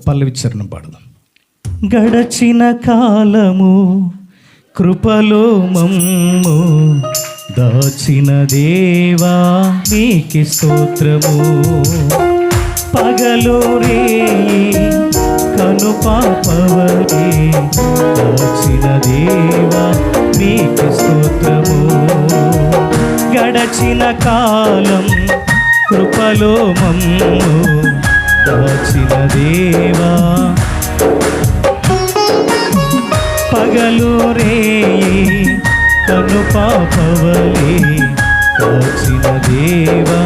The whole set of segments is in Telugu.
పల్లవి చరణం పాడదాం. గడచిన కాలము కృపలో మమ్ము దాచిన దేవా నీకి స్తోత్రము. పగలు రే కను పాపవరే దాచిన దేవా నీకి స్తోత్రము. గడచిన కాలం కృపలో మమ్ము దాచిన దేవా, పగలు రే కను పాపవలే కాచిన దేవా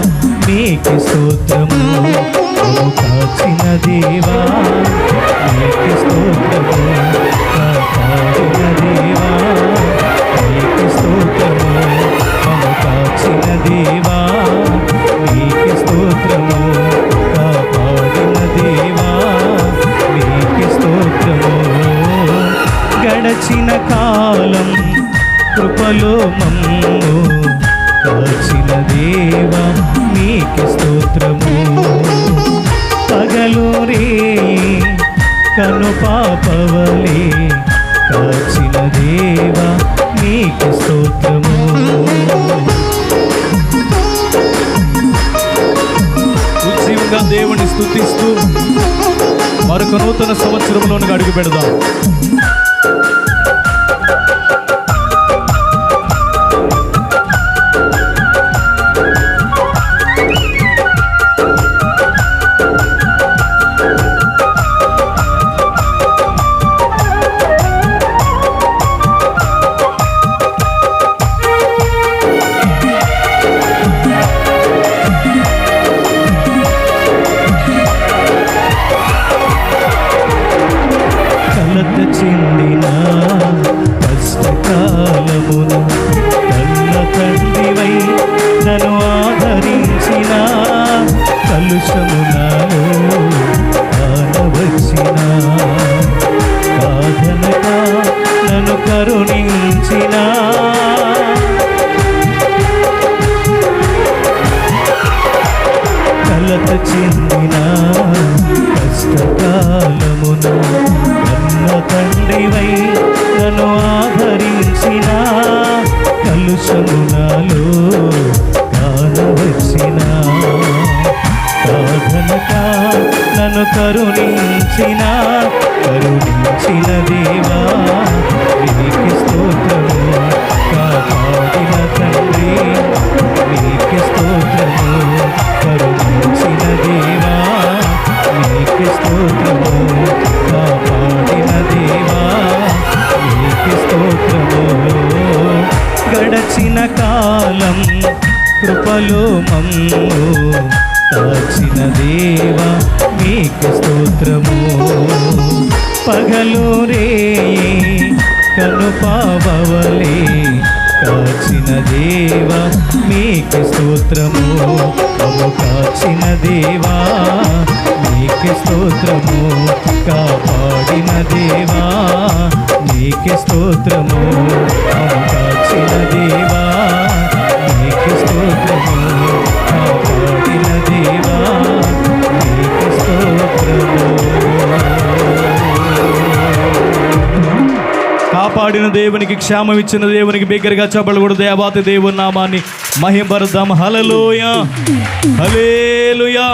నీకి స్తోత్రము. కాచిన దేవా నీకి స్తోత్రము. కాచిన దేవా నీకి స్తోత్రము. కాచిన దేవా నీకి స్తోత్రము. కాపాడిన దేవా నీకి స్తోత్రము. గడచిన కాలం కృపలో మమ్ము కాచిన దేవా నీకి స్తోత్రము. పగలు రే కను పాపవలే కాచిన దేవా నీకి స్తోత్రము. ఉజ్జీవంగా దేవుని స్తుతిస్తూ మరొక నూతన సంవత్సరంలోనికి అడుగు పెడదాం. చెందిన కష్టకాలమున కన్న తండ్రివై నన్ను ఆదరించిన, కలుషమునాలో కానవచ్చిన, కాదనక నన్ను కరుణించిన, కలత చెందిన కష్టకాలమున తండ్రివై నన్ను ఆదరించిన, కలుషమునాలో కానవచ్చిన, కాదనక నన్ను కరుణించిన, కరుణించిన దేవా నీకి స్తోత్రము. కాపాడిన తండ్రి నీకి స్తోత్రము. కరుణించిన దేవా నీకి స్తోత్రము. కాపాడిన దేవా నీకి స్తోత్రము. గడచిన కాలం కృపలో మమ్ము కాచిన దేవా నీకి స్తోత్రము. పగలు రే కను పాపవలే కాచిన దేవా నీకి స్తోత్రము. కాచిన దేవా నీకి స్తోత్రము. కాపాడిన దేవా నీకి స్తోత్రము. కాచిన దేవా నీకి స్తోత్రము. కాపాడిన దేవా నీకి స్తోత్రము. కాపాడిన దేవునికి, క్షేమం ఇచ్చిన దేవునికి బిగ్గరగా చప్పట్లు కొడుతూ దేవాతి దేవుని నామాన్ని మహిమపరుద్దాం. హల్లెలూయా, హల్లెలూయా.